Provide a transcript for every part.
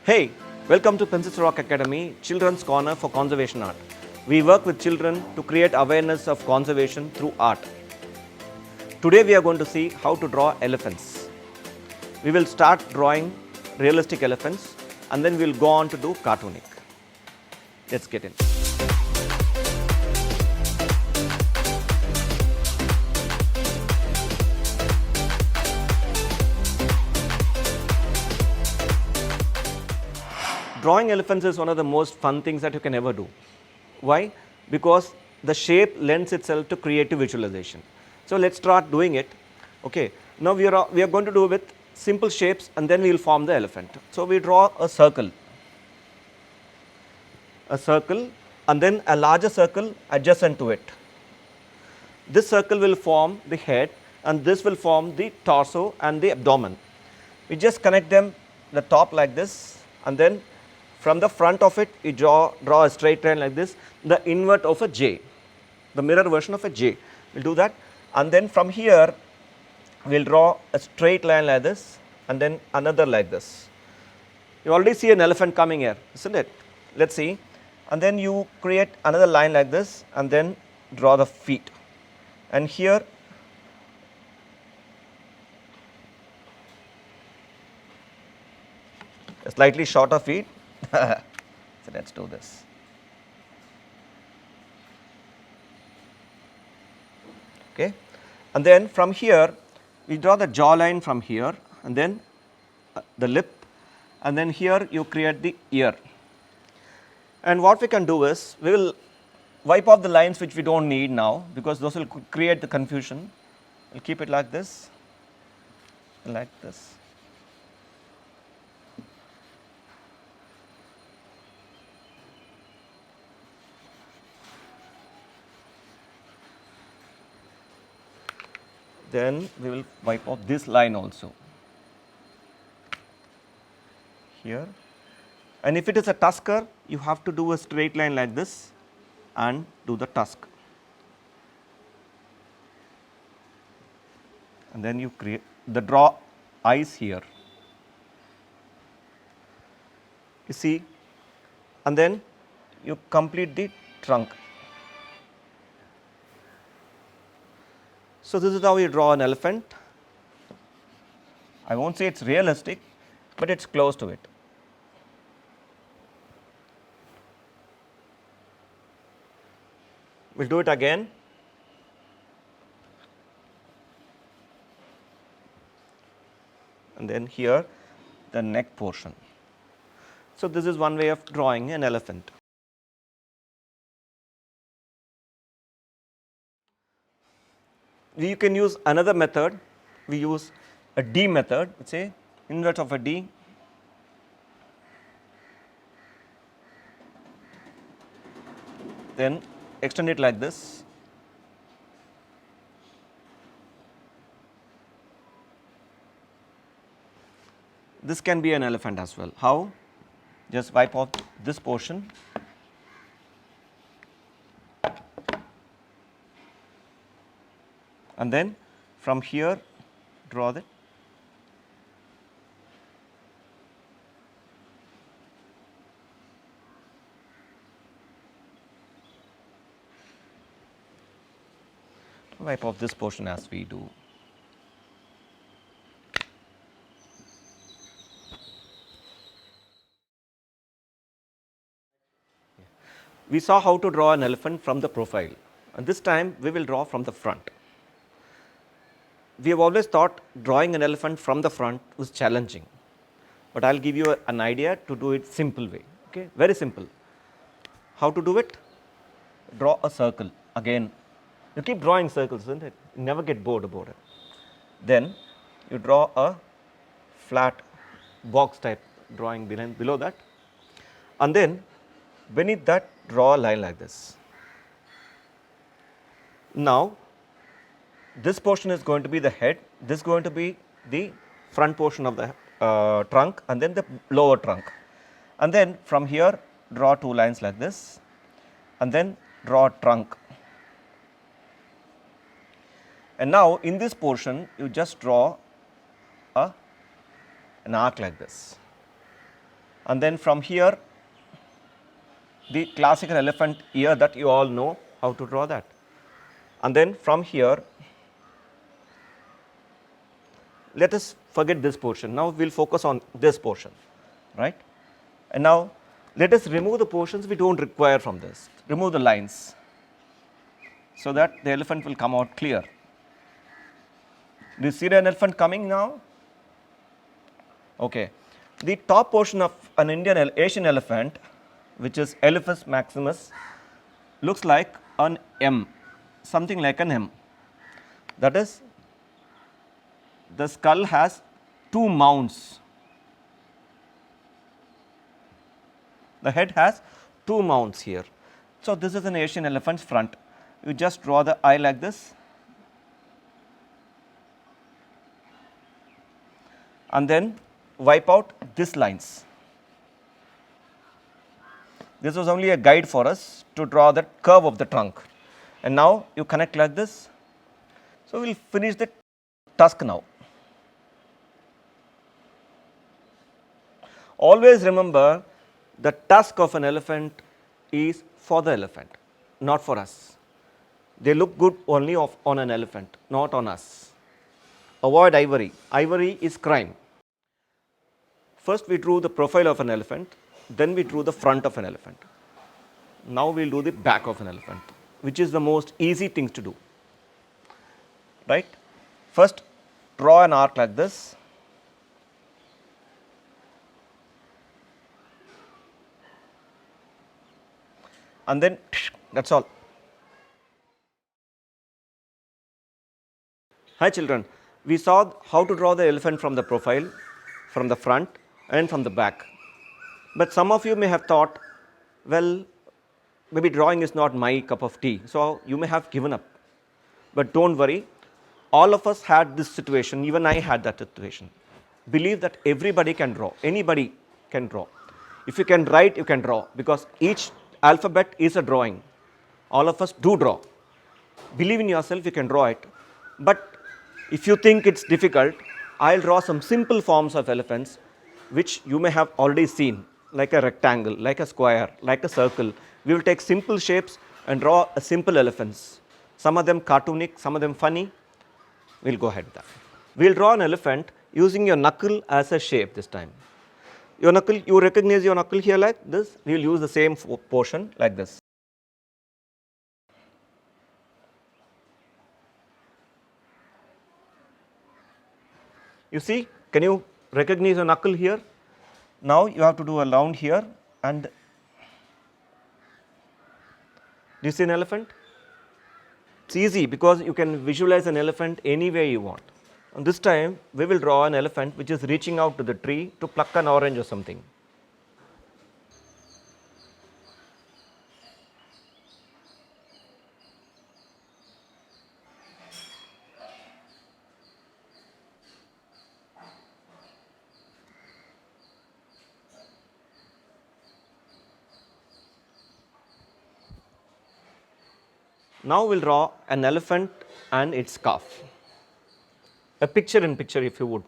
Hey, welcome to Pencils Rock Academy, Children's Corner for Conservation Art. We work with children to create awareness of conservation through art. Today we are going to see how to draw elephants. We will start drawing realistic elephants and then we will go on to do cartoonic. Let's get in. Drawing elephants is one of the most fun things that you can ever do. Why? Because the shape lends itself to creative visualization. So let's start doing it. Okay. Now we are going to do with simple shapes and then we will form the elephant. So we draw a circle and then a larger circle adjacent to it. This circle will form the head and this will form the torso and the abdomen. We just connect them the top like this and then from the front of it we draw a straight line like this, the invert of a J, the mirror version of a J. We will do that and then from here we will draw a straight line like this and then another like this. You already see an elephant coming here, isn't it? Let us see. And then you create another line like this and then draw the feet. And here a slightly shorter feet. So let's do this. Okay. And then from here we draw the jawline from here and then the lip and then here you create the ear. And what we can do is we will wipe off the lines which we do not need now because those will create the confusion. We will keep it like this, like this. Then we will wipe off this line also here. And if it is a tusker, you have to do a straight line like this and do the tusk. And then you create draw eyes here. You see, and then you complete the trunk. So this is how you draw an elephant. I won't say it's realistic, but it's close to it. We'll do it again. And then here the neck portion. So this is one way of drawing an elephant. You can use another method. We use a D method, say inverse of a D. Then extend it like this. This can be an elephant as well. How? Just wipe off this portion. And then from here draw that. Wipe off this portion as we do. We saw how to draw an elephant from the profile, and this time we will draw from the front. We have always thought drawing an elephant from the front was challenging, but I will give you an idea to do it simple way. Okay, very simple. How to do it? Draw a circle again. You keep drawing circles, isn't it? You never get bored about it. Then you draw a flat box type drawing below that, and then beneath that draw a line like this. Now this portion is going to be the head, this is going to be the front portion of the trunk and then the lower trunk. And then from here draw two lines like this and then draw a trunk. And now in this portion you just draw an arc like this. and then from here the classical elephant ear that you all know how to draw that, and then from here let us forget this portion. Now we will focus on this portion, right? And now let us remove the portions we do not require from this, remove the lines, so that the elephant will come out clear. Do you see an elephant coming now? Okay. The top portion of an Asian elephant, which is Elephas maximus, looks like an M, something like an M. That is, the skull has two mounds. The head has two mounds here. So this is an Asian elephant's front. You just draw the eye like this, and then wipe out these lines. This was only a guide for us to draw the curve of the trunk, and now you connect like this. So we will finish the tusk now. Always remember, the tusk of an elephant is for the elephant, not for us. They look good only on an elephant, not on us. Avoid ivory. Ivory is crime. First we drew the profile of an elephant, then we drew the front of an elephant. Now we will do the back of an elephant, which is the most easy thing to do, right? First draw an arc like this, and then that is all. Hi children, we saw how to draw the elephant from the profile, from the front and from the back. But some of you may have thought, well, maybe drawing is not my cup of tea, so you may have given up. But do not worry, all of us had this situation, even I had that situation. Believe that everybody can draw, anybody can draw. If you can write, you can draw, because each alphabet is a drawing. All of us do draw. Believe in yourself, you can draw it. But if you think it is difficult, I will draw some simple forms of elephants which you may have already seen, like a rectangle, like a square, like a circle. We will take simple shapes and draw a simple elephants. Some of them cartoonic, some of them funny. We will go ahead with that. We will draw an elephant using your knuckle as a shape this time. Your knuckle, you recognize your knuckle here like this. We will use the same portion like this. You see, can you recognize your knuckle here? Now you have to do a round here, and do you see an elephant? It's easy because you can visualize an elephant any way you want. And this time we will draw an elephant which is reaching out to the tree to pluck an orange or something. Now we will draw an elephant and its calf. A picture in picture if you would.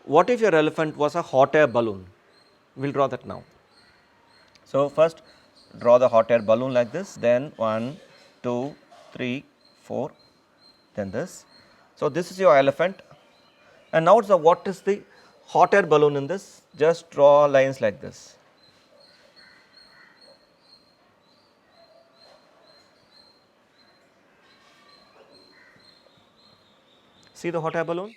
What if your elephant was a hot air balloon? We will draw that now. So first draw the hot air balloon like this, then 1, 2, 3, 4, then this. So this is your elephant, and now what is the hot air balloon in this? Just draw lines like this. See the hot air balloon?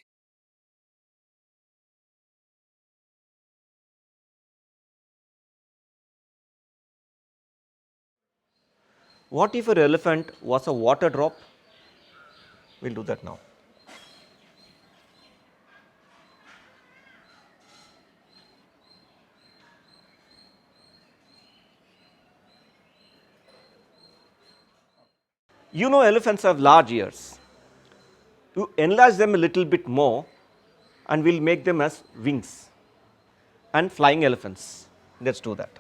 What if an elephant was a water drop? We will do that now. Elephants have large ears. You enlarge them a little bit more, and we'll make them as wings and flying elephants. Let's do that.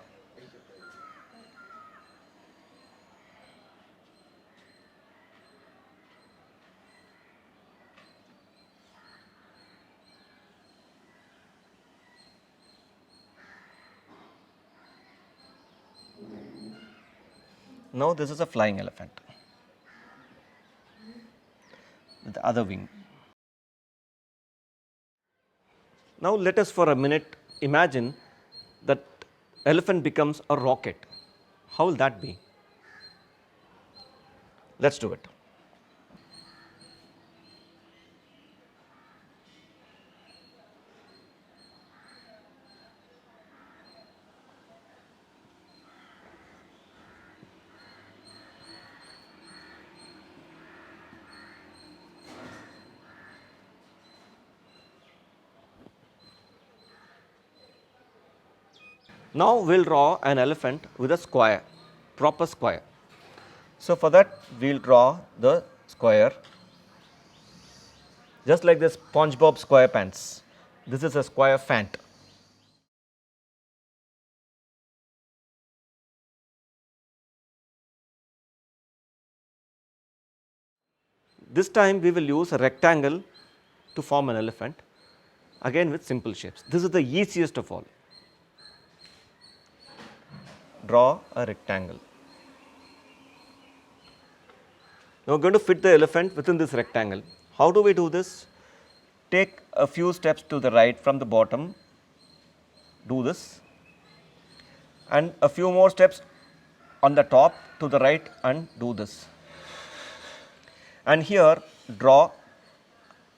Now this is a flying elephant with the other wing. Now let us for a minute imagine that elephant becomes a rocket. How will that be? Let's do it. Now we'll draw an elephant with a square, proper square. So for that we'll draw the square just like this SpongeBob SquarePants. This is a square fant. This time we will use a rectangle to form an elephant, again with simple shapes. This is the easiest of all. Draw a rectangle. Now we are going to fit the elephant within this rectangle. How do we do this? Take a few steps to the right from the bottom, do this, and a few more steps on the top to the right and do this. And here draw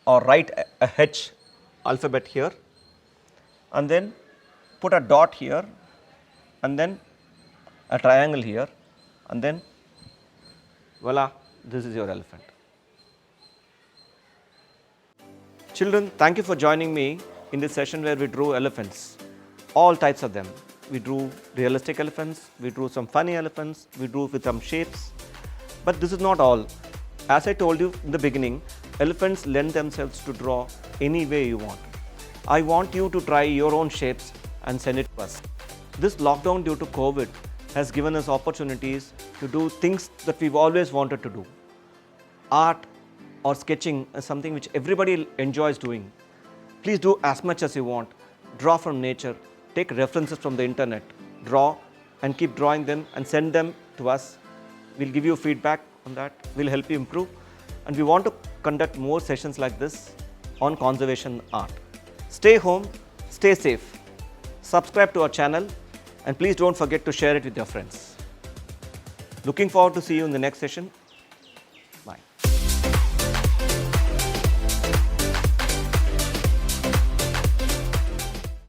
or write a H alphabet here, and then put a dot here, and then a triangle here, and then voila, this is your elephant. Children, thank you for joining me in this session where we drew elephants, all types of them. We drew realistic elephants, we drew some funny elephants, we drew with some shapes. But this is not all. As I told you in the beginning, elephants lend themselves to draw any way you want. I want you to try your own shapes and send it to us. This lockdown due to COVID has given us opportunities to do things that we've always wanted to do. Art or sketching is something which everybody enjoys doing. Please do as much as you want. Draw from nature, take references from the internet, draw and keep drawing them and send them to us. We'll give you feedback on that, we'll help you improve. And we want to conduct more sessions like this on conservation art. Stay home, stay safe, subscribe to our channel, and please don't forget to share it with your friends. Looking forward to see you in the next session.